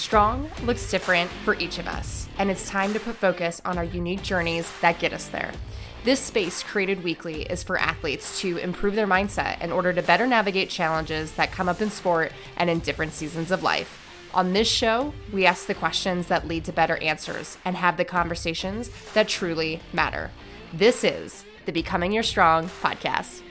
Strong looks different for each of us, and it's time to put focus on our unique journeys that get us there. This space, created weekly, is for athletes to improve their mindset in order to better navigate challenges that come up in sport and in different seasons of life. On this show, we ask the questions that lead to better answers and have the conversations that truly matter. This is the Becoming Your Strong podcast.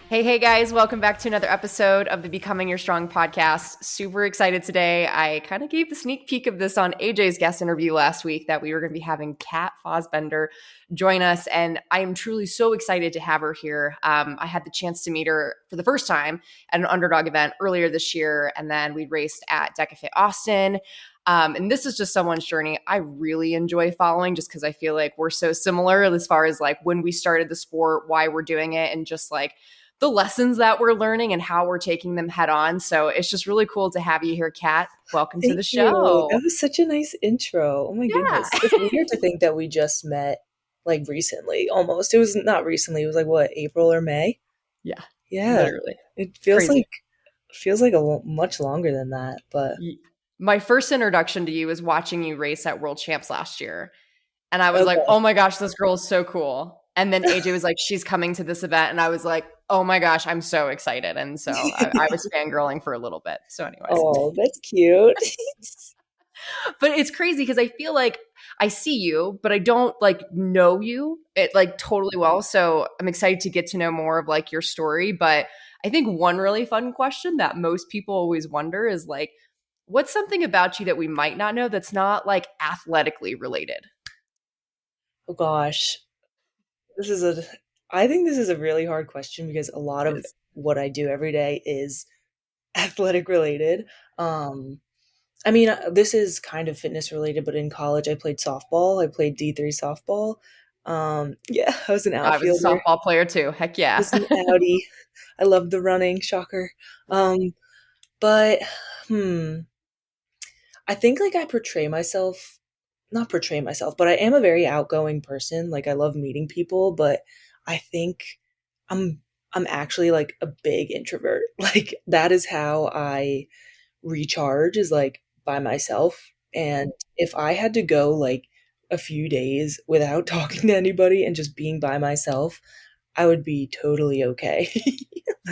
Hey guys, welcome back to another episode of the Becoming Your Strong podcast. Super excited today. I kind of gave the sneak peek of this on AJ's guest interview last week that we were going to be having Kat Fahsbender join us, and I am truly so excited to have her here. I had the chance to meet her for the first time at an underdog event earlier this year, and then we raced at DEKA FIT Austin. And this is just someone's journey I really enjoy following just because I feel like we're so similar as far as like when we started the sport, why we're doing it, and just like the lessons that we're learning and how we're taking them head on. So it's just really cool to have you here, Kat. Welcome to the show. That was such a nice intro. Oh my goodness. It's weird to think that we just met like recently, almost. It was not recently. It was like what, April or May? Yeah. Literally. It feels like much longer than that. But my first introduction to you was watching you race at World Champs last year. And I was like, oh my gosh, this girl is so cool. And then AJ was like, she's coming to this event. And I was like, oh my gosh, I'm so excited. And so I was fangirling for a little bit. So anyways. Oh, that's cute. But it's crazy because I feel like I see you, but I don't like know you like totally well. So I'm excited to get to know more of like your story. But I think one really fun question that most people always wonder is like, what's something about you that we might not know that's not like athletically related? Oh gosh. I think this is a really hard question because a lot of what I do every day is athletic related. I mean, this is kind of fitness related, but in college I played softball. I played D3 softball. Yeah, I was an outfielder. I was a softball player too. Heck yeah. I was an outie. I loved the running, shocker. But I think like I not portray myself, but I am a very outgoing person. Like I love meeting people, but I think I'm actually like a big introvert. Like that is how I recharge, is like by myself. And if I had to go like a few days without talking to anybody and just being by myself, I would be totally okay.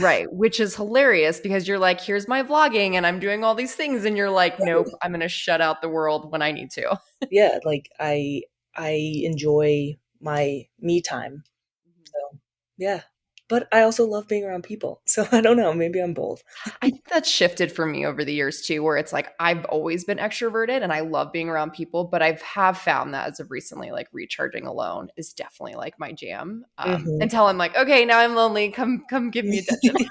Right. Which is hilarious because you're like, here's my vlogging and I'm doing all these things. And you're like, nope, I'm going to shut out the world when I need to. Yeah. Like I enjoy my me time. So yeah. But I also love being around people. So I don't know. Maybe I'm both. I think that's shifted for me over the years too, where it's like I've always been extroverted and I love being around people, but I have found that as of recently, like recharging alone is definitely like my jam. Until I'm like, okay, now I'm lonely. Come give me attention.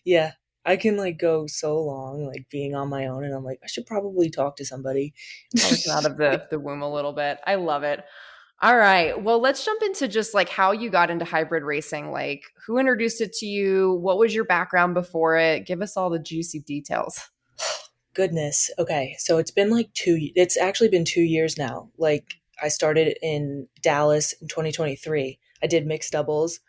Yeah. I can like go so long, like being on my own, and I'm like, I should probably talk to somebody. Come out of the womb a little bit. I love it. All right. Well, let's jump into just like how you got into hybrid racing. Like who introduced it to you? What was your background before it? Give us all the juicy details. Goodness. Okay. So it's actually been 2 years now. Like I started in Dallas in 2023. I did mixed doubles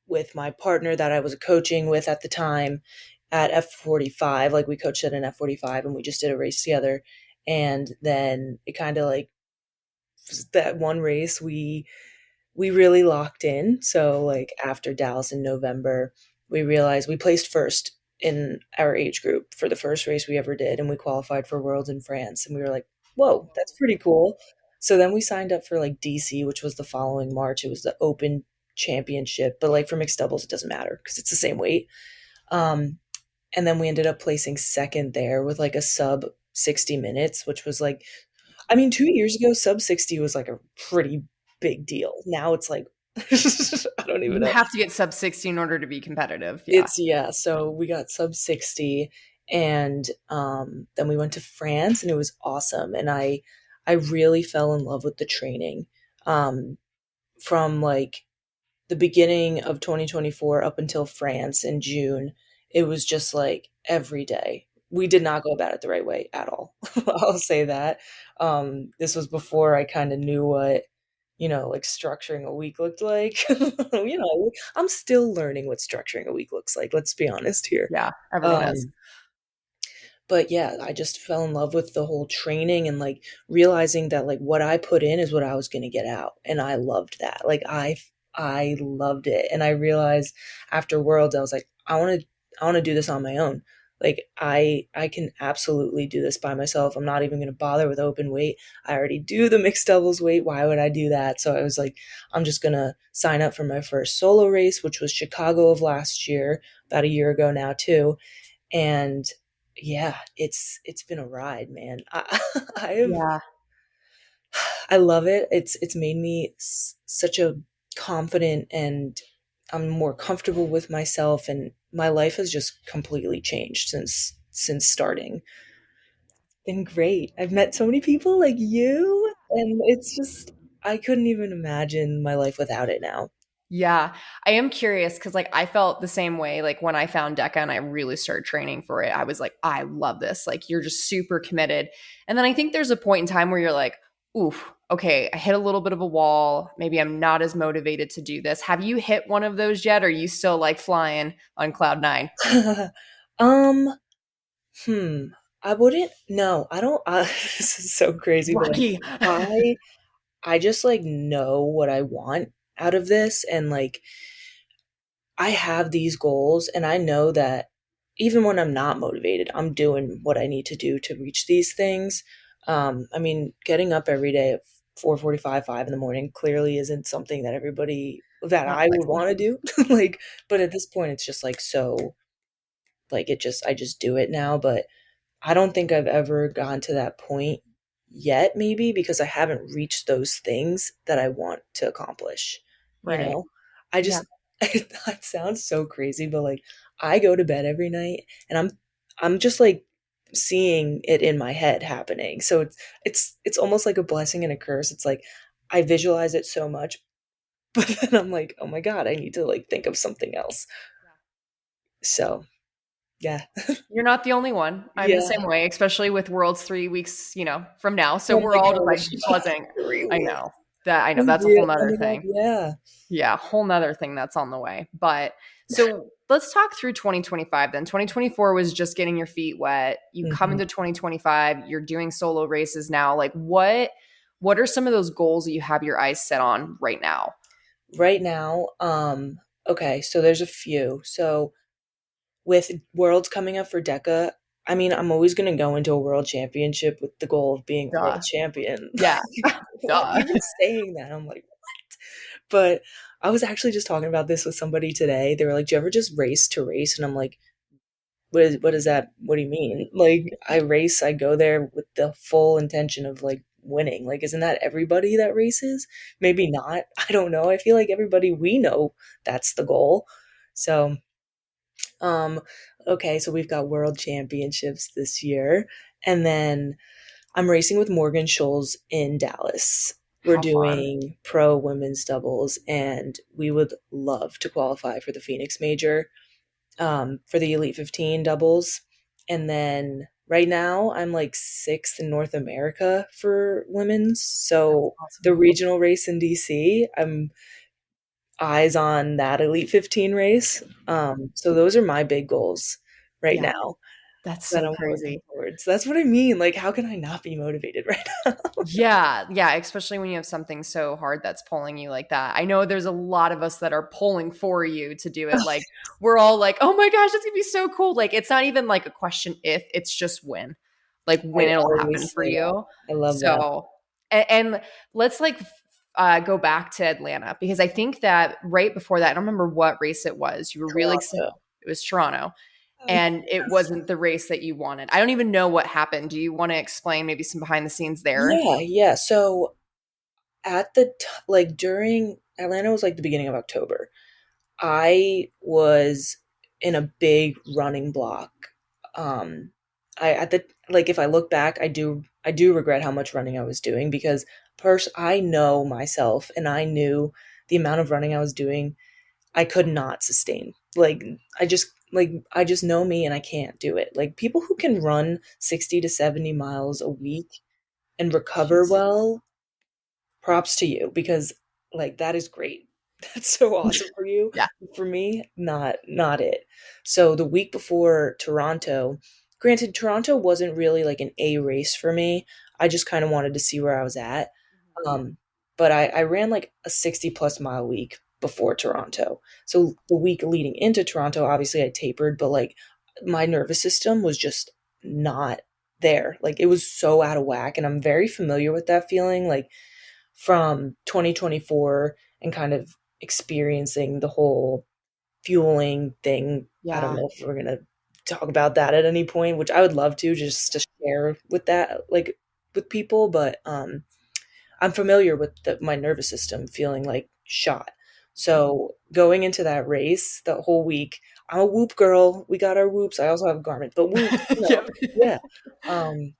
with my partner that I was coaching with at the time at F45. Like we coached at an F45 and we just did a race together. And then it kind of like, that one race we really locked in. So like after Dallas in November, we realized we placed first in our age group for the first race we ever did, and we qualified for Worlds in France, and we were like, whoa, that's pretty cool. So then we signed up for like DC, which was the following March. It was the open championship, but like for mixed doubles it doesn't matter because it's the same weight. And then we ended up placing second there with like a sub 60 minutes, which was like, I mean, 2 years ago, sub 60 was like a pretty big deal. Now it's like, I don't even know. You have to get sub 60 in order to be competitive. Yeah. So we got sub 60 and then we went to France and it was awesome. And I really fell in love with the training from like the beginning of 2024 up until France in June. It was just like every day. We did not go about it the right way at all. I'll say that. This was before I kind of knew what, like structuring a week looked like. I'm still learning what structuring a week looks like. Let's be honest here. Yeah, everyone is. but yeah, I just fell in love with the whole training and like realizing that like what I put in is what I was going to get out. And I loved that. Like I loved it. And I realized after Worlds, I was like, I want to do this on my own. Like I can absolutely do this by myself. I'm not even going to bother with open weight. I already do the mixed doubles weight. Why would I do that? So I was like, I'm just going to sign up for my first solo race, which was Chicago of last year, about a year ago now too. And yeah, it's been a ride, man. I have Yeah. I love it. It's made me such a confident, and I'm more comfortable with myself, and my life has just completely changed since starting. Been great. I've met so many people like you, and it's just I couldn't even imagine my life without it now. Yeah, I am curious because like I felt the same way. Like when I found DEKA and I really started training for it, I was like, I love this. Like you're just super committed. And then I think there's a point in time where you're like, oof, okay, I hit a little bit of a wall. Maybe I'm not as motivated to do this. Have you hit one of those yet? Or are you still like flying on cloud nine? um, hmm. I wouldn't. No, I don't. This is so crazy, but like Lucky. I just like know what I want out of this, and like I have these goals, and I know that even when I'm not motivated, I'm doing what I need to do to reach these things. I mean, getting up every day at 4:45, 5 in the morning clearly isn't something that everybody that Not I would sexy. want to do. Like, but at this point, it's just like so, like I just do it now. But I don't think I've ever gotten to that point yet, maybe because I haven't reached those things that I want to accomplish. You Right. know, I Yeah. just, that sounds so crazy, but like I go to bed every night and I'm just like seeing it in my head happening. So it's almost like a blessing and a curse. It's like I visualize it so much, but then I'm like, oh my God, I need to like think of something else. So yeah. You're not the only one. I'm the Yeah. same way, especially with Worlds 3 weeks, from now. So Oh we're my all just like gosh. buzzing. 3 weeks. I know Oh, that's a yeah, whole nother coming up, thing. yeah. Yeah, whole nother thing that's on the way. But so let's talk through 2025 then. 2024 was just getting your feet wet. You come Mhm. into 2025, you're doing solo races now. Like what are some of those goals that you have your eyes set on right now? Right now, okay, so there's a few. So with Worlds coming up for DECA, I mean, I'm always gonna go into a world championship with the goal of being a world Duh. champion. Yeah. What? Duh. Even saying that, I'm like, "What?" But I was actually just talking about this with somebody today. They were like, "Do you ever just race to race?" And I'm like, what is that? What do you mean?" Like, I race, I go there with the full intention of, like, winning. Like, isn't that everybody that races? Maybe not. I don't know. I feel like everybody we know, that's the goal. So, um, okay, so we've got world championships this year, and then I'm racing with Morgan Scholes in Dallas. We're How fun. doing pro women's doubles, and we would love to qualify for the Phoenix Major, for the Elite 15 doubles. And then right now, I'm like sixth in North America for women's. That's So the awesome. regional race in DC, I'm eyes on that Elite 15 race. So those are my big goals right Yeah, now that's that so I'm working crazy. towards. That's what I mean. Like, how can I not be motivated right now? Yeah, yeah, especially when you have something so hard that's pulling you like that. I know there's a lot of us that are pulling for you to do it. Like we're all like, "Oh my gosh, that's going to be so cool." Like it's not even like a question if, it's just when. Like I when it'll happen always for say that. you. I love that. So, and let's like go back to Atlanta because I think that right before that, I don't remember what race it was. You were really excited. Toronto. It was Toronto and it wasn't the race that you wanted. I don't even know what happened. Do you want to explain maybe some behind the scenes there? Yeah, yeah. So at like during Atlanta was like the beginning of October. I was in a big running block. I at the like if I look back, I do regret how much running I was doing because I know myself and I knew the amount of running I was doing I could not sustain. I just know me and I can't do it. Like people who can run 60 to 70 miles a week and recover Jeez. well, props to you because like that is great. That's so awesome for you. Yeah. For me, not it. So the week before Toronto, Granted, Toronto wasn't really like an A race for me. I just kind of wanted to see where I was at. Um, but I ran like a 60 plus mile week before Toronto. So the week leading into Toronto, obviously I tapered, but like my nervous system was just not there. Like it was so out of whack. And I'm very familiar with that feeling, like from 2024 and kind of experiencing the whole fueling thing. I don't Yeah. know if we're gonna talk about that at any point, which I would love to just to share with that, like with people, but I'm familiar with my nervous system feeling like shot. So going into that race the whole week, I'm a Whoop girl. We got our Whoops. I also have a garment, but Whoop, Yep. yeah. Um,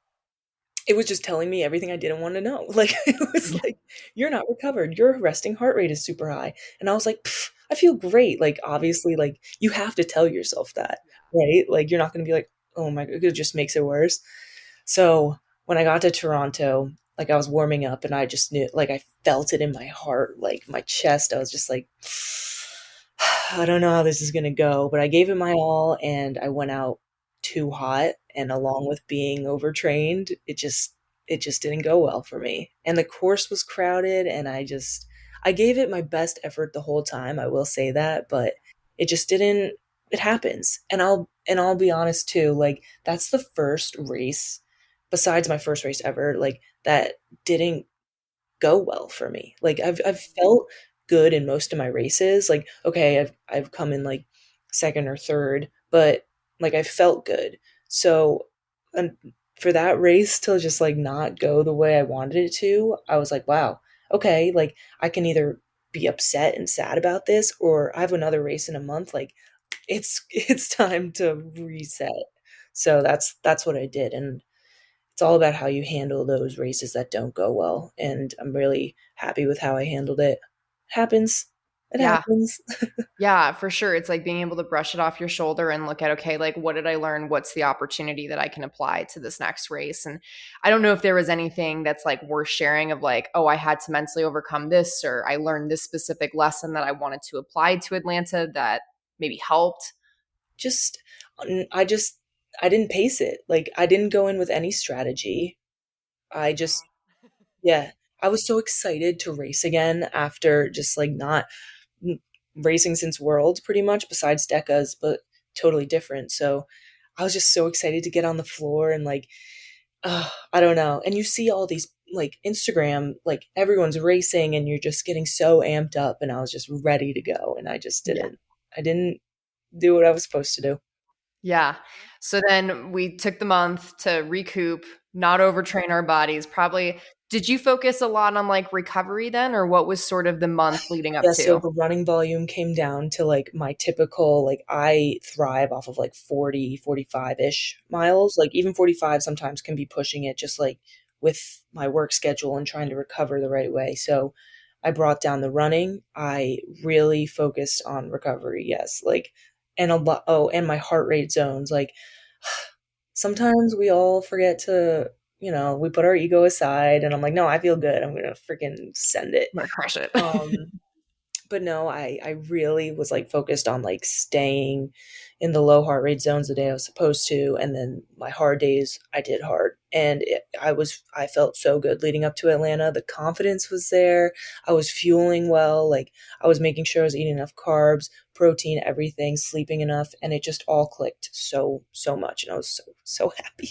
it was just telling me everything I didn't want to know. Like it was Yeah. like, you're not recovered. Your resting heart rate is super high. And I was like, I feel great. Like obviously, like you have to tell yourself that, right? Like you're not going to be like, oh my god, it just makes it worse. So when I got to Toronto, like I was warming up and I just knew, like I felt it in my heart, like my chest. I was just like, I don't know how this is gonna go, but I gave it my all and I went out too hot. And along with being overtrained, it just didn't go well for me. And the course was crowded and I gave it my best effort the whole time, I will say that, but it just didn't it happens. And I'll be honest too, like that's the first race besides my first race ever, like that didn't go well for me. Like I've felt good in most of my races. Like okay, I've come in like second or third, but like I felt good. So and for that race to just like not go the way I wanted it to, I was like, wow, okay, like I can either be upset and sad about this or I have another race in a month. Like it's time to reset. So that's what I did. And it's all about how you handle those races that don't go well. And I'm really happy with how I handled it. Happens. It Yeah. happens. Yeah, for sure. It's like being able to brush it off your shoulder and look at, okay, like what did I learn? What's the opportunity that I can apply to this next race? And I don't know if there was anything that's like worth sharing of like, oh, I had to mentally overcome this, or I learned this specific lesson that I wanted to apply to Atlanta that maybe helped. just I just I didn't pace it. Like I didn't go in with any strategy. I just yeah, I was so excited to race again after just like not racing since Worlds pretty much besides DEKA's, but totally different. So I was just so excited to get on the floor and like I don't know. And you see all these like Instagram, like everyone's racing and you're just getting so amped up and I was just ready to go and I just Yeah. didn't. I didn't do what I was supposed to do. Yeah. So then we took the month to recoup, not overtrain our bodies. Probably, did you focus a lot on like recovery then, or what was sort of the month leading up Yeah, so to? the running volume came down to like my typical, like I thrive off of like 40, 45-ish miles. Like even 45 sometimes can be pushing it just like with my work schedule and trying to recover the right way. So I brought down the running. I really focused on recovery, yes. Like and a lot and my heart rate zones. Like sometimes we all forget to, we put our ego aside and I'm like, no, I feel good. I'm gonna freaking send it. I'm gonna crush it. Um but no, I really was like focused on like staying in the low heart rate zones the day I was supposed to, and then my hard days I did hard, and I felt so good leading up to Atlanta. The confidence was there. I was fueling well, like I was making sure I was eating enough carbs, protein, everything, sleeping enough, and it just all clicked so much, and I was so happy.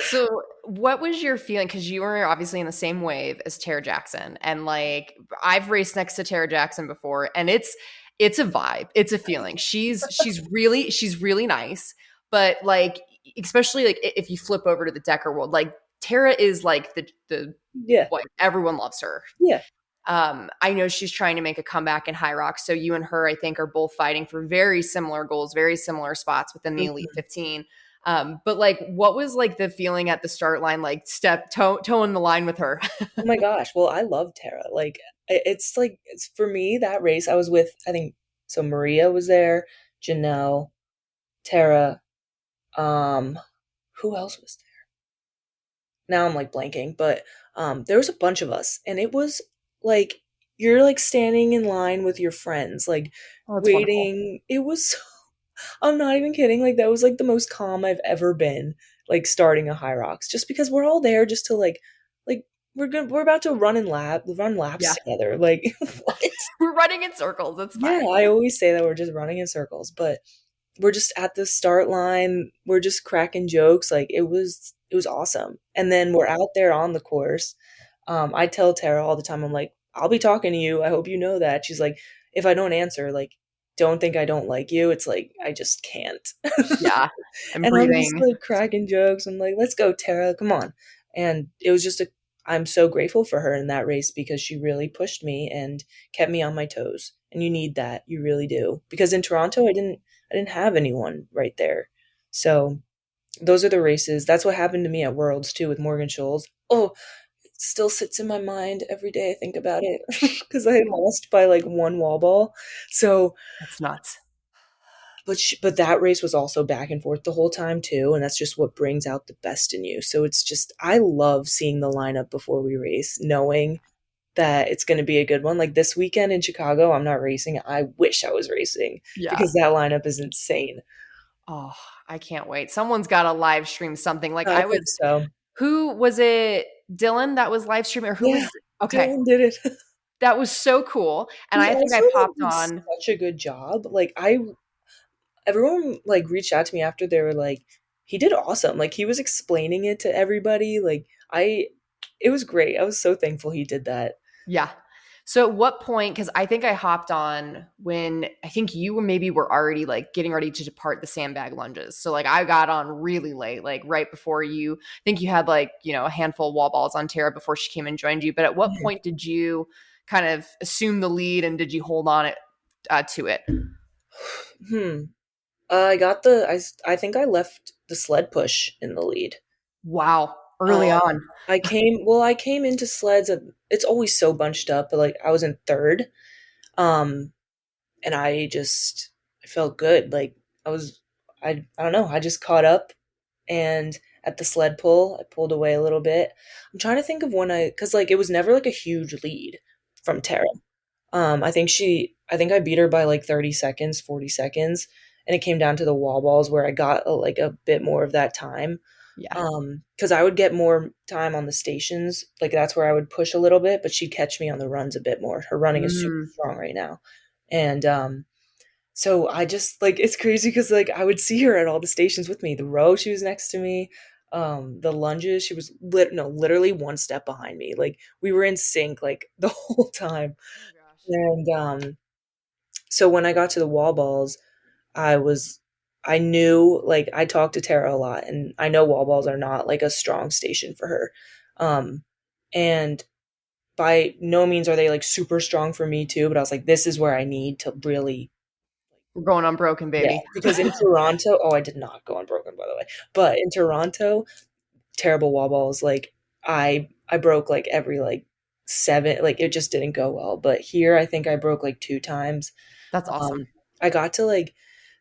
So, what was your feeling? Because you were obviously in the same wave as Tara Jackson, and like I've raced next to Tara Jackson before, and it's a vibe, it's a feeling. She's really nice, but like especially like if you flip over to the Decker world, like Tara is like the Yeah, like everyone loves her. yeah. I know she's trying to make a comeback in HYROX, so you and her, I think, are both fighting for very similar goals, very similar spots within the Elite Mhm. 15. But like, what was like the feeling at the start line, like toeing the line with her? Oh my gosh. Well, I love Tara. Like it's like it's for me that race I was with I think so Maria was there, Janelle, Tara, um who else was there? Now I'm like blanking, but there was a bunch of us and it was like you're like standing in line with your friends like Oh, it's wonderful. waiting. It was I'm not even kidding. Like that was like the most calm I've ever been, like starting a HYROX, just because we're all there just to like we're about to run laps Yeah. together. Like what? We're running in circles. It's Yeah, fine. I always say that we're just running in circles, but we're just at the start line. We're just cracking jokes. Like it was awesome. And then we're out there on the course. I tell Tara all the time, I'm like, I'll be talking to you. I hope you know that. She's like, if I don't answer, like, don't think I don't like you. It's like I just can't. Yeah. I'm And I'm just breathing. like cracking jokes. I'm like, let's go, Tara, come on. And it was just I'm so grateful for her in that race because she really pushed me and kept me on my toes. And you need that. You really do. Because in Toronto, I didn't have anyone right there. So those are the races. That's what happened to me at Worlds too with Morgan Scholes. Oh, it still sits in my mind every day I think about it because I lost by like one wall ball. So That's nuts. but that race was also back and forth the whole time too, and that's just what brings out the best in you. So it's just I love seeing the lineup before we race, knowing that it's going to be a good one. Like this weekend in Chicago, I'm not racing. I wish I was racing Yeah. because that lineup is insane. Oh, I can't wait. Someone's got to live stream something. Like I I was, think so. who was it? Dylan that was live streaming, or who Yeah, was? Okay, Dylan did it. that was so cool. And He I think also I like popped did on. such a good job. Like I everyone like reached out to me after they were like, he did awesome. Like he was explaining it to everybody. Like it was great. I was so thankful he did that. Yeah. So at what point? Because I think I hopped on when I think you were already like getting ready to depart the sandbag lunges. So like I got on really late, like right before you. I think you had like a handful of wall balls on Tara before she came and joined you. But at what Mhm. point did you kind of assume the lead, and did you hold on it to it? Hmm. I think I left the sled push in the lead. Wow, Um, early on. I came into sleds. It's always so bunched up, but like I was in third. Um, and I felt good. Like I was, I don't know. I just caught up, and at the sled pull, I pulled away a little bit. I'm trying to think of because like it was never like a huge lead from Tara. I think I beat her by like 30 seconds, 40 seconds, and it came down to the wall balls where I got like a bit more of that time. Yeah. Because I would get more time on the stations, like that's where I would push a little bit, but she'd catch me on the runs a bit more. Her running is super Mm, strong right now, and so I just like it's crazy because like I would see her at all the stations with me. The row she was next to me, the lunges she was literally one step behind me. Like we were in sync like the whole time, oh my gosh. and so when I got to the wall balls, I was I knew like I talked to Tara a lot and I know wall balls are not like a strong station for her. Um and by no means are they like super strong for me too, but I was like this is where I need to really We're going unbroken, yeah, baby. because in Toronto, oh I did not go unbroken by the way. But in Toronto, terrible wall balls like I broke like every like 7 like it just didn't go well. But here I think I broke like 2 times. That's awesome. Um, I got to like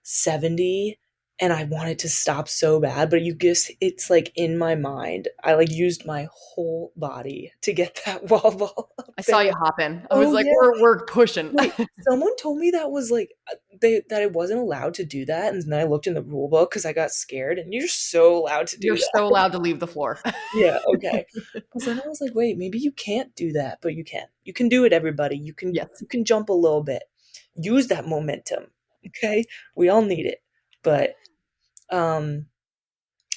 70 and I wanted to stop so bad, but you just, it's like in my mind. I like used my whole body to get that wall ball up I there. saw you hopping. I was Oh, like, yeah. we're pushing. Wait, someone told me that was like, that I wasn't allowed to do that. And then I looked in the rule book because I got scared, and you're so allowed to do You're that. so allowed to leave the floor. Yeah, okay. Because then I was like, wait, maybe you can't do that, but you can. You can do it, everybody. Yes. You can jump a little bit. Use that momentum. Okay? We all need it. But um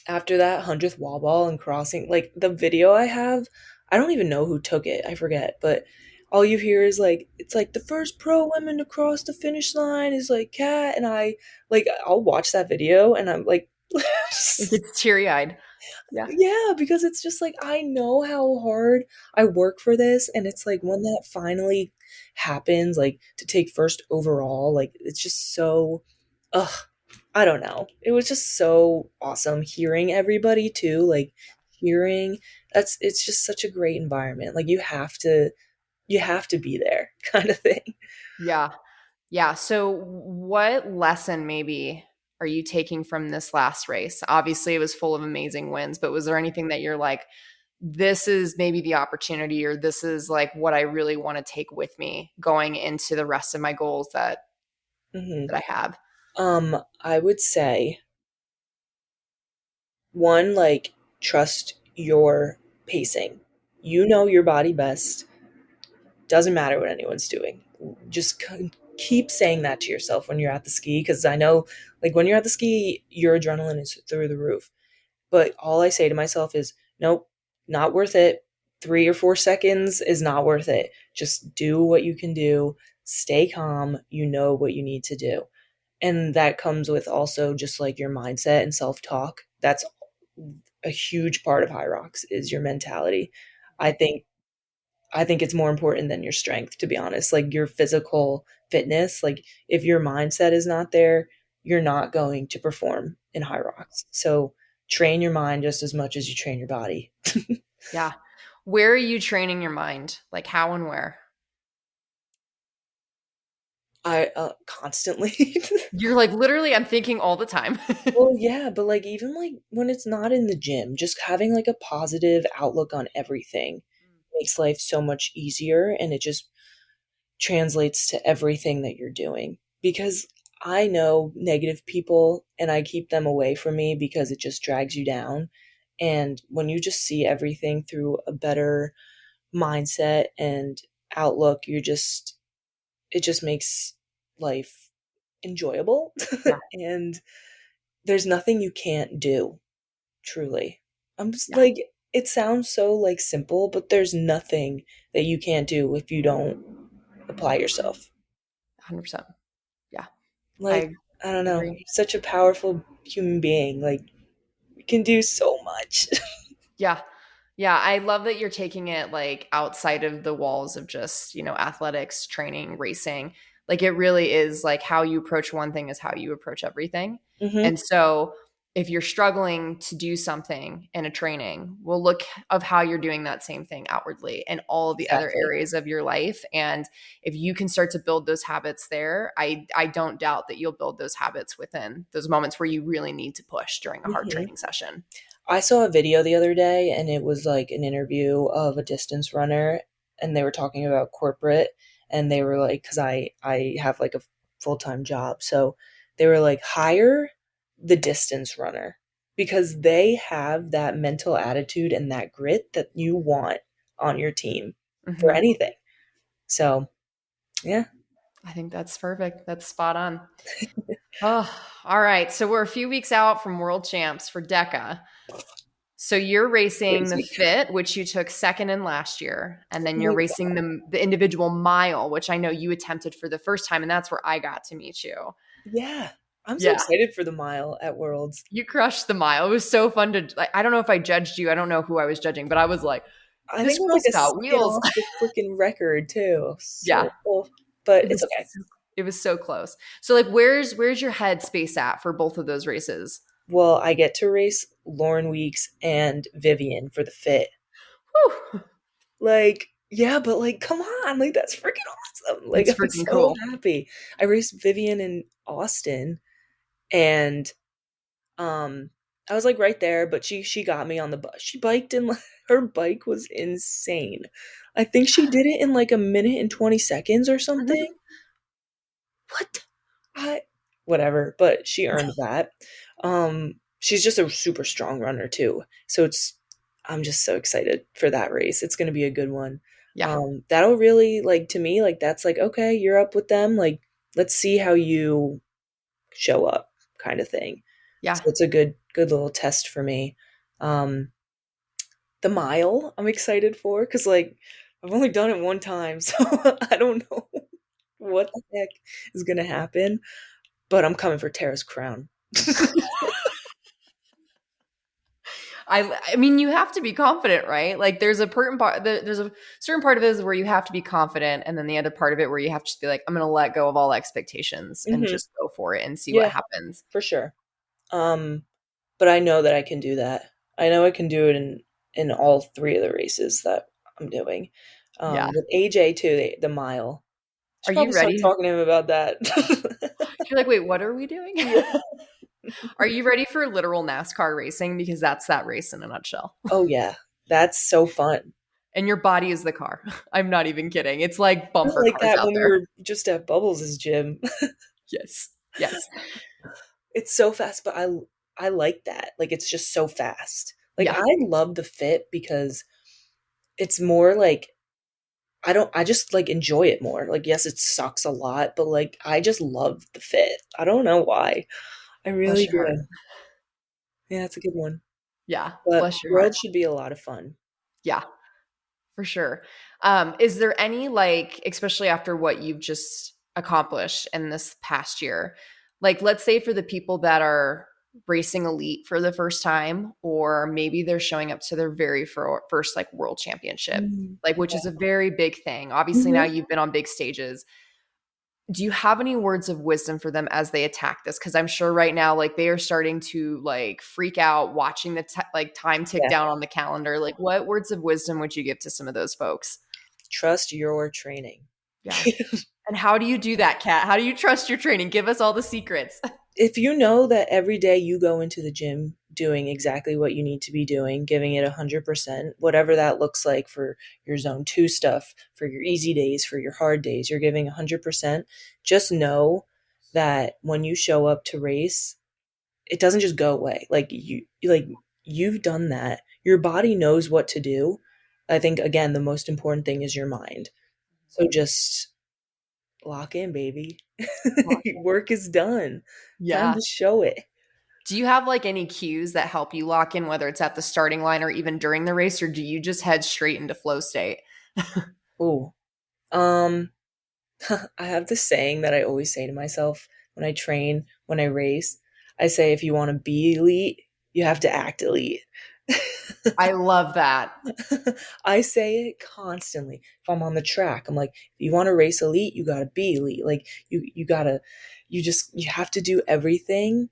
after that 100th wall ball and crossing, like the video I have, I don't even know who took it. I forget, but all you hear is like it's like the first pro women to cross the finish line is like Kat, and I'll watch that video and I'm like It gets teary eyed. Yeah. yeah, because it's just like I know how hard I work for this, and it's like when that finally happens, like to take first overall, like it's just so ugh, I don't know. It was just so awesome hearing everybody too, like hearing that's it's just such a great environment. Like you have to be there kind of thing. Yeah. Yeah. So, what lesson maybe are you taking from this last race? Obviously, it was full of amazing wins, but was there anything that you're like, this is maybe the opportunity, or this is like what I really want to take with me going into the rest of my goals that Mhm. I have? I would say one, like, trust your pacing. You know your body best. Doesn't matter what anyone's doing. Just keep saying that to yourself when you're at the ski, because I know, like, when you're at the ski, your adrenaline is through the roof. But all I say to myself is, nope, not worth it. 3 or 4 seconds is not worth it. Just do what you can do. Stay calm. You know what you need to do. And that comes with also just like your mindset and self-talk. That's a huge part of HYROX is your mentality. I think I think it's more important than your strength, to be honest. Like your physical fitness, like if your mindset is not there, you're not going to perform in HYROX. So train your mind just as much as you train your body. Yeah. Where are you training your mind? Like how and where? I constantly. You're like, literally, I'm thinking all the time. Well, yeah, but like even like when it's not in the gym, just having like a positive outlook on everything makes life so much easier, and it just translates to everything that you're doing. Because I know negative people and I keep them away from me because it just drags you down. And when you just see everything through a better mindset and outlook, it just makes life enjoyable. Yeah. And there's nothing you can't do, truly. I'm just Yeah. like, it sounds so like simple, but there's nothing that you can't do if you don't apply yourself. 100%. Yeah. Like, I I don't know, agree. such a powerful human being. Like, you can do so much. Yeah. Yeah, I love that you're taking it like outside of the walls of just, athletics, training, racing. Like it really is like how you approach one thing is how you approach everything. Hmm. And so if you're struggling to do something in a training, we'll look of how you're doing that same thing outwardly in all of the other Exactly. areas of your life. And if you can start to build those habits there, I don't doubt that you'll build those habits within those moments where you really need to push during a hard Hmm. training session. I saw a video the other day, and it was like an interview of a distance runner, and they were talking about corporate, and they were like, because I have like a full time job, so they were like, hire the distance runner because they have that mental attitude and that grit that you want on your team for Mhm. anything. So yeah. I think that's perfect. That's spot on. Oh, all right. So we're a few weeks out from world champs for DEKA. So you're racing the Crazy. fit, which you took second in last year, and Oh then you're my racing the individual mile, which I know you attempted for the first time, and that's where I got to meet you. Yeah. I'm so Yeah, excited for the mile at Worlds. you crushed the mile. It was so fun to. Like, I don't know if I judged you. I don't know who I was judging, but I was like, I "This think I'm like girl's a got second wheels." off the freaking record too. Yeah, So cool. But it it's was. okay. It was so close. So, like, where's your head space at for both of those races? Well, I get to race Lauren Weeks and Vivian for the fit. Whew. Like, yeah, but like, come on, like that's freaking awesome. Like, It's I'm freaking so cool. happy. I raced Vivian in Austin, and I was like right there, but she got me on the bus. She biked and her bike was insane. I think she did it in like a minute and 20 seconds or something. What? I whatever, but she earned that. She's just a super strong runner too. So I'm just so excited for that race. It's going to be a good one. Yeah, That'll really like to me like that's like okay, you're up with them. Like let's see how you show up kind of thing. So yeah. it's a good little test for me. Um the mile I'm excited for cuz like I've only done it one time, so I don't know what the heck is going to happen, but I'm coming for Tara's crown. I mean, you have to be confident, right? Like, there's a certain part. There's a certain part of it is where you have to be confident, and then the other part of it where you have to just be like, I'm going to let go of all expectations and Mhm. just go for it and see what Yeah, happens. for sure. Um, but I know that I can do that. I know I can do it in all three of the races that I'm doing. Yeah. With AJ too, the mile. I Are should you probably start ready? talking to him about that. You're like, wait, what are we doing? Yeah. Are you ready for literal NASCAR racing? Because that's that race in a nutshell. Oh yeah, that's so fun. And your body is the car. I'm not even kidding. It's like Not bumper like cars that out when we there. were just at Bubbles' gym. Yes. Yes. It's so fast, but I like that. Like it's just so fast. Like Yeah. I love the fit because it's more like I just like enjoy it more. Like yes, it sucks a lot, but like I just love the fit. I don't know why. I Bless really your heart. do. Yeah, it's a good one. Yeah. But Bless your heart. World should be a lot of fun. Yeah. For sure. Is there any like, especially after what you've just accomplished in this past year, like let's say for the people that are racing elite for the first time, or maybe they're showing up to their very first like world championship, like which is a very big thing. Obviously, now Mhm. you've been on big stages. Do you have any words of wisdom for them as they attack this? Because I'm sure right now, like they are starting to like freak out watching the like time tick Yeah. down on the calendar. Like, what words of wisdom would you give to some of those folks? Trust your training. Yeah. And how do you do that, Kat? How do you trust your training? Give us all the secrets. If you know that every day you go into the gym doing exactly what you need to be doing, giving it 100%, whatever that looks like for your zone 2 stuff, for your easy days, for your hard days, you're giving 100%, just know that when you show up to race, it doesn't just go away. Like you've done that. Your body knows what to do. I think again the most important thing is your mind. So just lock in, baby. Work is done. Time Yeah. to show it. Do you have like any cues that help you lock in, whether it's at the starting line or even during the race, or do you just head straight into flow state? Oh, um, I have this saying that I always say to myself when I train, when I race. I say, if you want to be elite, you have to act elite. I love that. I say it constantly. If I'm on the track, I'm like, if you want to race elite, you gotta be elite. Like you gotta, you have to do everything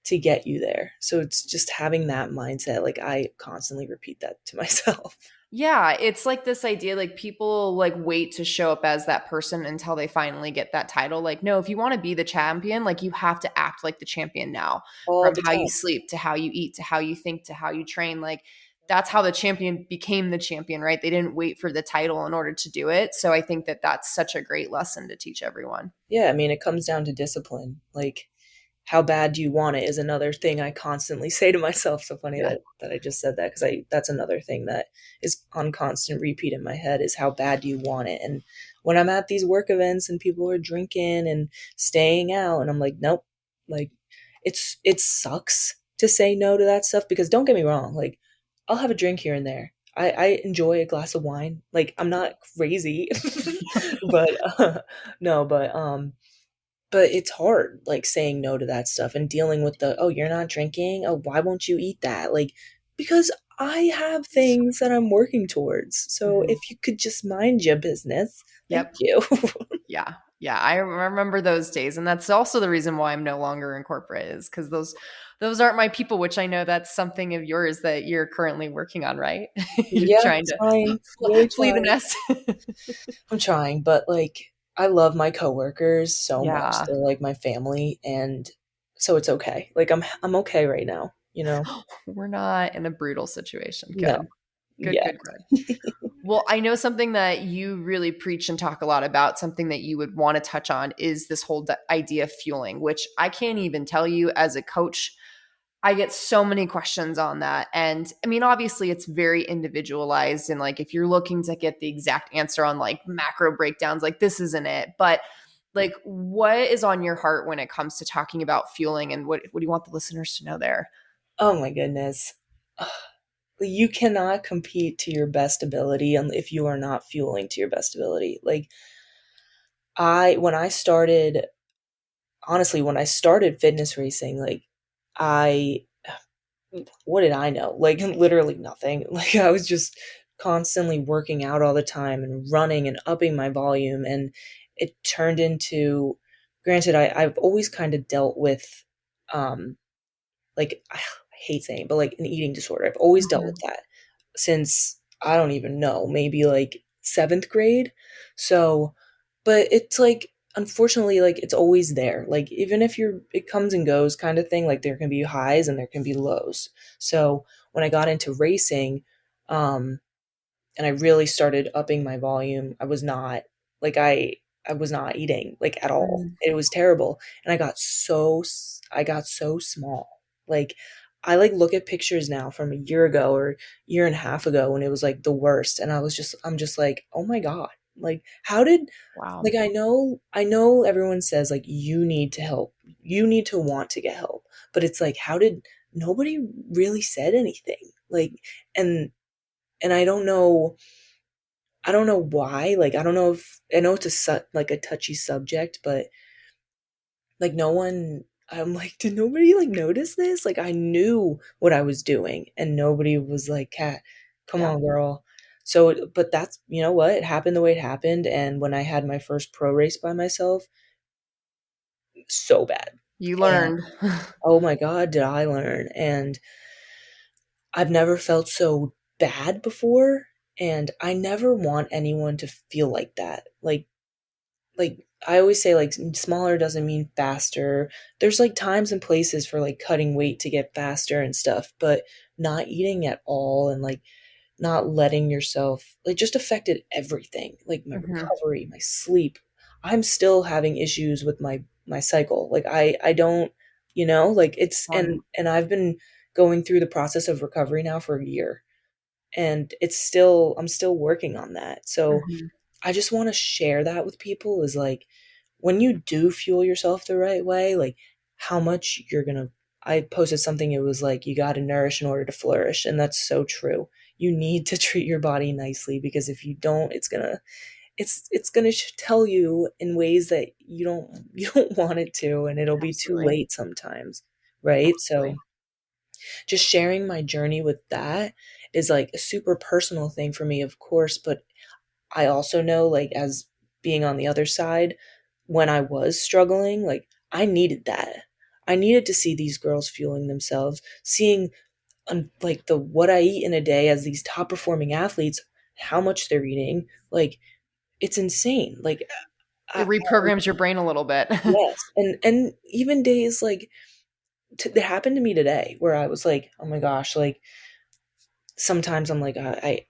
to get you there. So it's just having that mindset. Like I constantly repeat that to myself. Yeah, it's like this idea like people like wait to show up as that person until they finally get that title. Like, no, if you want to be the champion, like you have to act like the champion now. All From the how you time. sleep to how you eat to how you think to how you train. Like that's how the champion became the champion, right? They didn't wait for the title in order to do it. So I think that that's such a great lesson to teach everyone. Yeah, I mean, it comes down to discipline. Like, how bad do you want it is another thing I constantly say to myself. So funny Yeah. that I just said that because I that's another thing that is on constant repeat in my head is how bad do you want it? And when I'm at these work events and people are drinking and staying out, and I'm like, nope, like it sucks to say no to that stuff because don't get me wrong, like I'll have a drink here and there. I enjoy a glass of wine. Like I'm not crazy, but no, but it's hard, like, saying no to that stuff and dealing with the, "Oh, you're not drinking? Oh, why won't you eat that?" Like, because I have things that I'm working towards. So Mhm. if you could just mind your business. Thank Yep. you. Yeah. Yeah. I remember those days. And that's also the reason why I'm no longer in corporate is because those aren't my people, which I know that's something of yours that you're currently working on, right? You're Yeah, trying to trying, really flee the trying. nest. I'm trying, but, like, I love my coworkers so much. Yeah. They're like my family, and so it's okay. Like, I'm okay right now, you know? We're not in a brutal situation. No. Good. Good, Yeah. good, good. Well, I know something that you really preach and talk a lot about, something that you would want to touch on is this whole idea of fueling, which I can't even tell you as a coach. I get so many questions on that. And I mean, obviously, it's very individualized. And like, if you're looking to get the exact answer on like macro breakdowns, like this isn't it. But like, what is on your heart when it comes to talking about fueling and what do you want the listeners to know there? Oh my goodness. You cannot compete to your best ability if you are not fueling to your best ability. Like when I started, honestly, when I started fitness racing, like I what did I know? Like literally nothing. Like I was just constantly working out all the time and running and upping my volume, and it turned into, granted, I've always kind of dealt with um like I hate saying it, but like an eating disorder. I've always dealt with Mhm. that since I don't even know, maybe like 7th grade. So, but it's like unfortunately like it's always there. Like even if it comes and goes kind of thing, like there can be highs and there can be lows. So, when I got into racing and I really started upping my volume, I was not like I was not eating like at all. Mhm. It was terrible. And I got so small. Like I like look at pictures now from a year ago or year and a half ago when it was like the worst. And I'm just like, oh my God. Like how did Wow. like I know everyone says like you need to help. You need to want to get help. But it's like how did nobody really said anything? Like and and I don't know why. Like I don't know if I know it's like a touchy subject, but like no one I'm like, did nobody like notice this? Like I knew what I was doing and nobody was like, Kat, come Yeah. on, girl. So but that's you know what? It happened the way it happened. And when I had my first pro race by myself, so bad. You And learned. oh my God, did I learn. And I've never felt so bad before. And I never want anyone to feel like that. Like I always say like smaller doesn't mean faster. There's like times and places for like cutting weight to get faster and stuff, but not eating at all and like not letting yourself like just affected everything. Like my Mhm. recovery, my sleep. I'm still having issues with my cycle. Like I don't, like it's Fun. and I've been going through the process of recovery now for a year and I'm still working on that. So Mhm. I just want to share that with people is like when you do fuel yourself the right way, like how much you're gonna. I posted something, it was like, you got to nourish in order to flourish. And that's so true. You need to treat your body nicely because if you don't, it's gonna tell you in ways that you don't want it to, and it'll be too Absolutely. late sometimes. Right. So Absolutely. just sharing my journey with that is like a super personal thing for me, of course, but I also know, like, as being on the other side, when I was struggling, like, I needed that. I needed to see these girls fueling themselves, seeing like the what I eat in a day as these top performing athletes, how much they're eating. Like, it's insane. Like, It I, reprograms your brain a little bit. yes, and even days like that happened to me today, where I was like, oh my gosh, like sometimes I'm like, I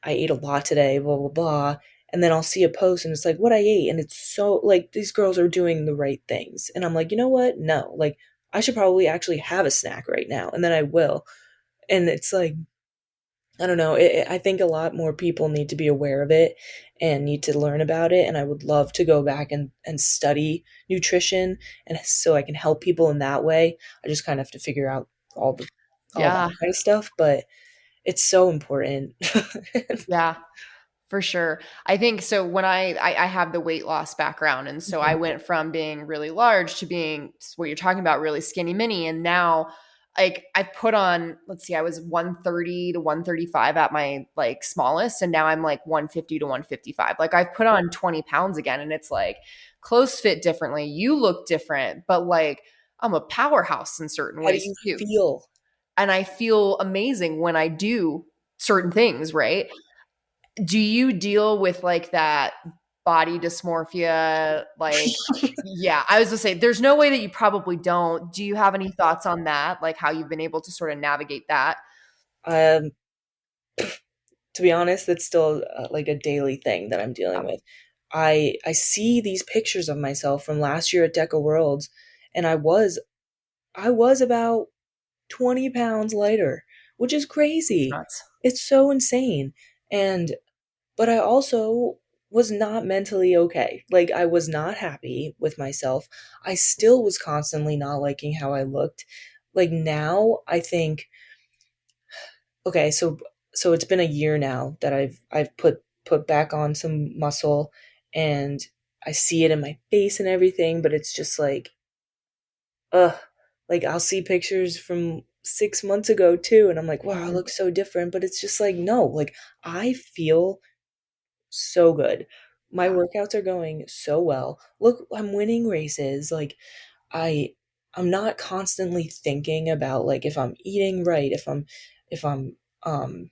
ate a lot today, blah blah blah, and then I'll see a post and it's like what I ate, and it's so like these girls are doing the right things, and I'm like, you know what? No, like I should probably actually have a snack right now, and then I will, and it's like I don't know. I think a lot more people need to be aware of it and need to learn about it. And I would love to go back and study nutrition, and so I can help people in that way. I just kind of have to figure out all that Yeah. kind of stuff, but it's so important. Yeah. For sure. I think so when I have the weight loss background. And so I went from being really large to being what you're talking about, really skinny mini. And now like I put on, let's see, I was 130 to 135 at my like smallest. And now I'm like 150 to 155. Like I've put on 20 pounds again. And it's like clothes fit differently. You look different, but like I'm a powerhouse in certain How do ways you too. feel? And I feel amazing when I do certain things, right? Do you deal with like that body dysmorphia? Like, yeah, I was gonna say, there's no way that you probably don't. Do you have any thoughts on that? Like how you've been able to sort of navigate that? Um, to be honest, it's still like a daily thing that I'm Yeah. dealing with. I see these pictures of myself from last year at DEKA Worlds, and I was about 20 pounds lighter, which is It's crazy. nuts. It's so insane. And, but I also was not mentally okay. Like, I was not happy with myself. I still was constantly not liking how I looked. Like, now I think, okay, so it's been a year now that I've put back on some muscle and I see it in my face and everything, but it's just like, ugh, like I'll see pictures from 6 months ago too, and I'm like, wow, I Mhm. look so different. But it's just like, no, like I feel so good. My Yeah. workouts are going so well. Look, I'm winning races. Like I I'm not constantly thinking about like if I'm eating right, if I'm um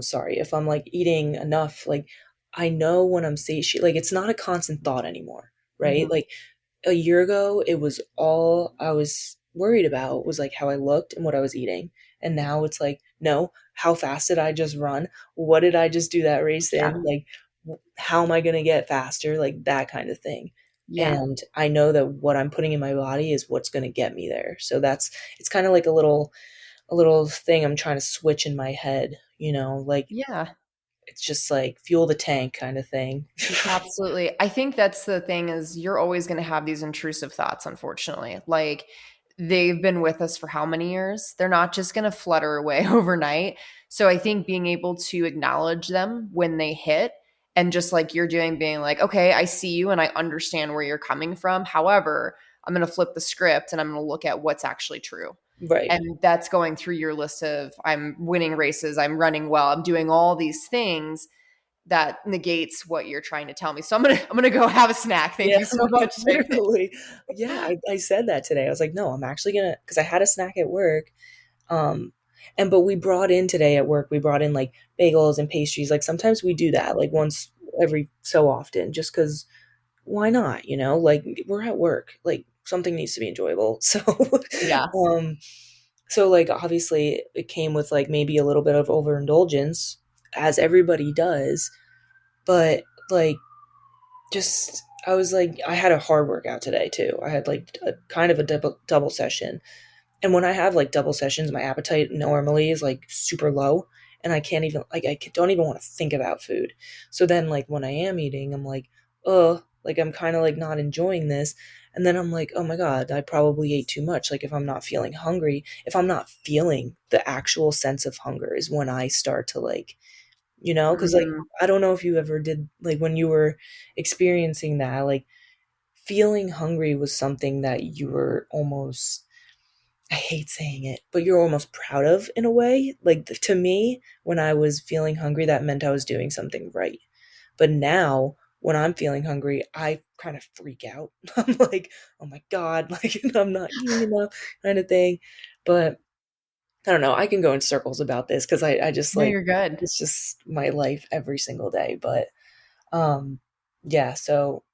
sorry, if I'm like eating enough, like I know when I'm satiated, like it's not a constant thought anymore, right? Mhm. Like a year ago, it was all I was worried about was like how I looked and what I was eating. And now it's like, no, how fast did I just run? What did I just do that race Yeah. in? Like, how am I going to get faster? Like that kind of thing. Yeah. And I know that what I'm putting in my body is what's going to get me there. So it's kind of like a little thing I'm trying to switch in my head, like Yeah. it's just like fuel the tank kind of thing. Absolutely. I think that's the thing is you're always going to have these intrusive thoughts, unfortunately. Like they've been with us for how many years? They're not just going to flutter away overnight. So I think being able to acknowledge them when they hit and just like you're doing, being like, okay, I see you and I understand where you're coming from. However, I'm going to flip the script and I'm going to look at what's actually true. Right. And that's going through your list of I'm winning races, I'm running well, I'm doing all these things that negates what you're trying to tell me. So I'm gonna go have a snack. Thank Yeah, you so much, David. literally. Yeah, I said that today. I was like, no, I'm actually gonna, because I had a snack at work. Um, but we brought in today at work, we brought in like bagels and pastries. Like sometimes we do that, like once every so often, just because why not? Like we're at work, like something needs to be enjoyable. So, Yeah. um, so like obviously it came with like maybe a little bit of overindulgence, as everybody does, but like just I was like I had a hard workout today too. I had like a kind of a double session. And when I have like double sessions, my appetite normally is like super low and I can't even like don't even want to think about food. So then like when I am eating, I'm like, like I'm kind of like not enjoying this. And then I'm like, oh my God, I probably ate too much. Like if I'm not feeling hungry, if I'm not feeling the actual sense of hunger is when I start to like, because like Mm, I don't know if you ever did like when you were experiencing that, like feeling hungry was something that you were almost, I hate saying it, but you're almost proud of in a way. Like to me, when I was feeling hungry, that meant I was doing something right. But now, when I'm feeling hungry, I kind of freak out. I'm like, oh my God, like I'm not eating enough kind of thing. But I don't know. I can go in circles about this because I just no, like, you're good. it's just my life every single day. But um, yeah, so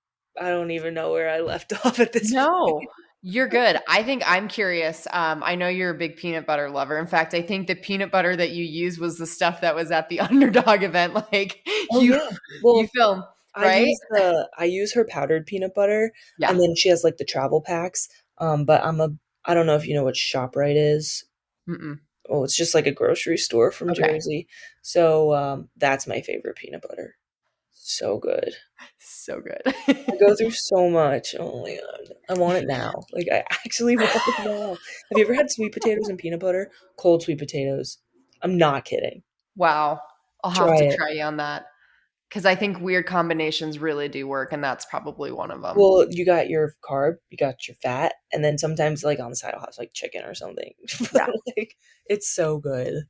I don't even know where I left off at this point. No, you're good. I think I'm curious. I know you're a big peanut butter lover. In fact, I think the peanut butter that you used was the stuff that was at the underdog event. Like Oh you, yeah. you Well, film, I right? use I use her powdered peanut butter, Yeah. and then she has like the travel packs. But I don't know if you know what ShopRite is. Mm-mm. Oh, it's just like a grocery store from Okay. Jersey. So that's my favorite peanut butter. So good. So good. I go through so much. Oh my God. I want it now. Like I actually want it now. Have you ever had sweet potatoes and peanut butter? Cold sweet potatoes. I'm not kidding. Wow. I'll have Try to it. try you on that. Because I think weird combinations really do work, and that's probably one of them. Well, you got your carb, you got your fat, and then sometimes like on the side I'll have like chicken or something. But Yeah, like it's so good.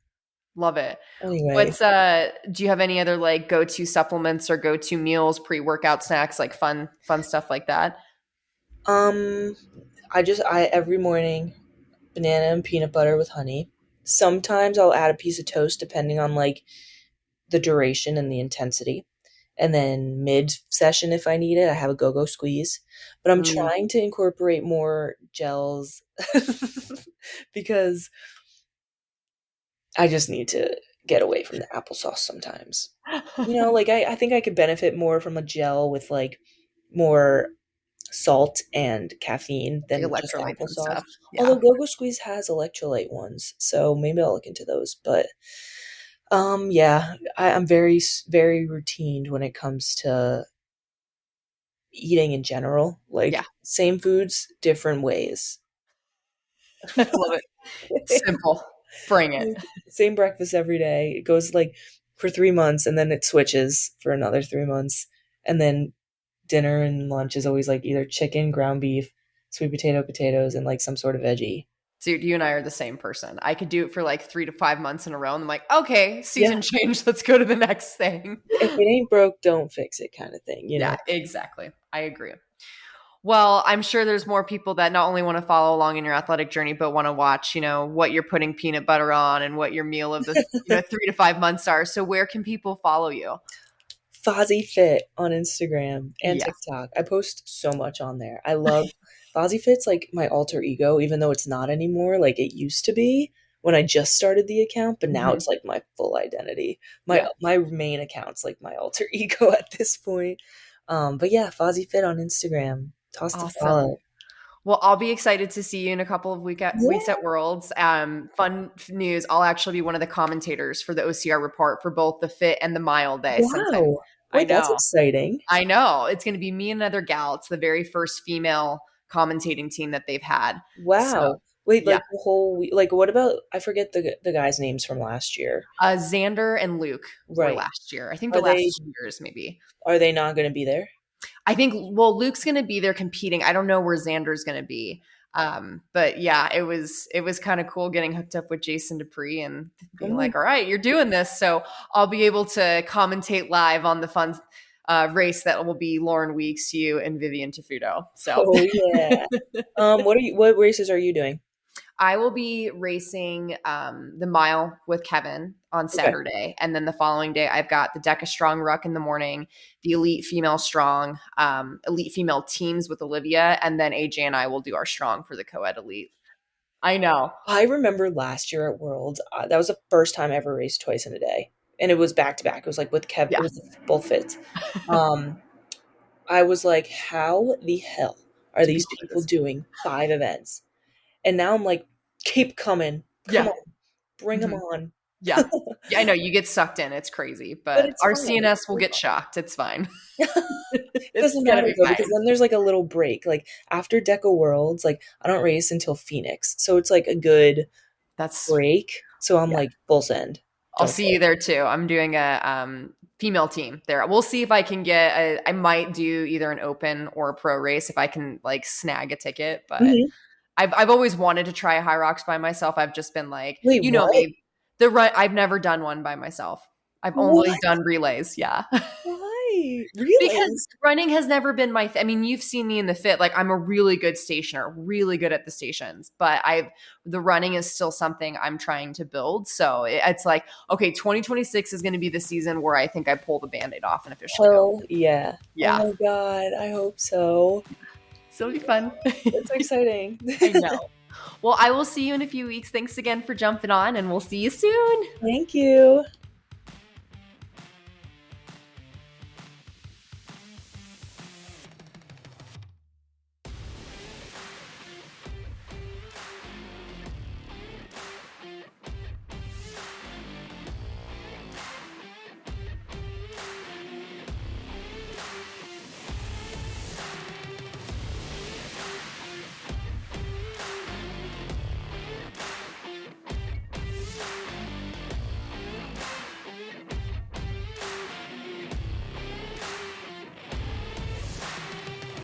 love it. Anyway, What's do you have any other like go-to supplements or go-to meals, pre-workout snacks, like fun stuff like that? um I every morning banana and peanut butter with honey. Sometimes I'll add a piece of toast depending on like the duration and the intensity. And then mid session, if I need it, I have a go go squeeze. But I'm Mm. trying to incorporate more gels because I just need to get away from the applesauce sometimes. Like I think I could benefit more from a gel with like more salt and caffeine Like than just electrolytes and applesauce. stuff. Yeah. Although Go-Go Squeeze has electrolyte ones, so maybe I'll look into those. But yeah, I'm very routined when it comes to eating in general. Yeah. Like same foods, different ways. I love it. Simple. Bring it. Like, same breakfast every day. It goes like for 3 months, and then it switches for another 3 months, and then dinner and lunch is always like either chicken, ground beef, sweet potato, potatoes, and like some sort of veggie. Dude, you and I are the same person. I could do it for like 3 to 5 months in a row. And I'm like, okay, Yeah, season change. Let's go to the next thing. if it ain't broke, don't fix it, kind of thing. Yeah, exactly. I agree. Well, I'm sure there's more people that not only want to follow along in your athletic journey, but want to watch, what you're putting peanut butter on and what your meal of the, 3 to 5 months are. So where can people follow you? Fozzie Fit on Instagram and Yes. TikTok. I post so much on there. I love Fozzie Fit's like my alter ego, even though it's not anymore like it used to be. when I just started the account, but now Mhm. it's like my full identity. My Yeah. my main account's like my alter ego at this point. But yeah, Fozzie Fit on Instagram. Toss to Awesome. follow. Well, I'll be excited to see you in a couple of weeks Yeah. at Worlds. Fun news, I'll actually be one of the commentators for the OCR report for both the fit and the mile day since Wow. I Wait, that's know. exciting. I know. It's going to be me and another gal. It's the very first female commentating team that they've had. So, Wow. Wait, yeah. like the whole week, like what about I forget the guys' names from last year. Xander and Luke were Right. last year. I think the Are last they 2 years, maybe. are they not going to be there? I think, well, Luke's going to be there competing. I don't know where Xander's going to be. But yeah, it was kind of cool getting hooked up with Jason Dupree and Oh being my like, all right, you're doing this. So I'll be able to commentate live on the fun race that will be Lauren Weeks, you, and Vivian Tafuto. So Oh yeah. What races are you doing? I will be racing the mile with Kevin on Okay. Saturday. And then the following day, I've got the DEKA Strong Ruck in the morning, the Elite Female Strong, Elite Female Teams with Olivia. And then AJ and I will do our Strong for the Co-Ed Elite. I know. I remember last year at Worlds, that was the first time I ever raced twice in a day, and it was back to back. It was like with Kev, it Yeah. was both fits. Um, I was like, how the hell are Do these people do people this? doing 5 events? And now I'm like, keep coming, come Yeah. on, bring them Mhm. on. Yeah. Yeah, I know. You get sucked in. It's crazy. But But it's our fun. CNS will It's get shocked. It's fine. fun. It's Doesn't going to matter be though because fine. then there's like a little break. Like after Deca Worlds, like I don't race until Phoenix, so it's like a good That's, break. So I'm yeah. like full send. I'll Don't see you quit. there too. I'm doing a female team there. We'll see if I can I might do either an open or a pro race if I can like snag a ticket. But Mhm. I've always wanted to try HYROX by myself. I've just been like, Wait, you know what? me, the run. I've never done one by myself. I've only What? done relays. Yeah. Why? Because Really? running has never been I mean, you've seen me in the fit. Like I'm a really good stationer, really good at the stations, but the running is still something I'm trying to build. So it's like, okay, 2026 is going to be the season where I think I pull the Band-Aid off and officially go. Hell yeah. Oh Yeah. my god, I hope so. So it'll be fun. That's exciting. I know. Well, I will see you in a few weeks. Thanks again for jumping on and we'll see you soon. Thank you.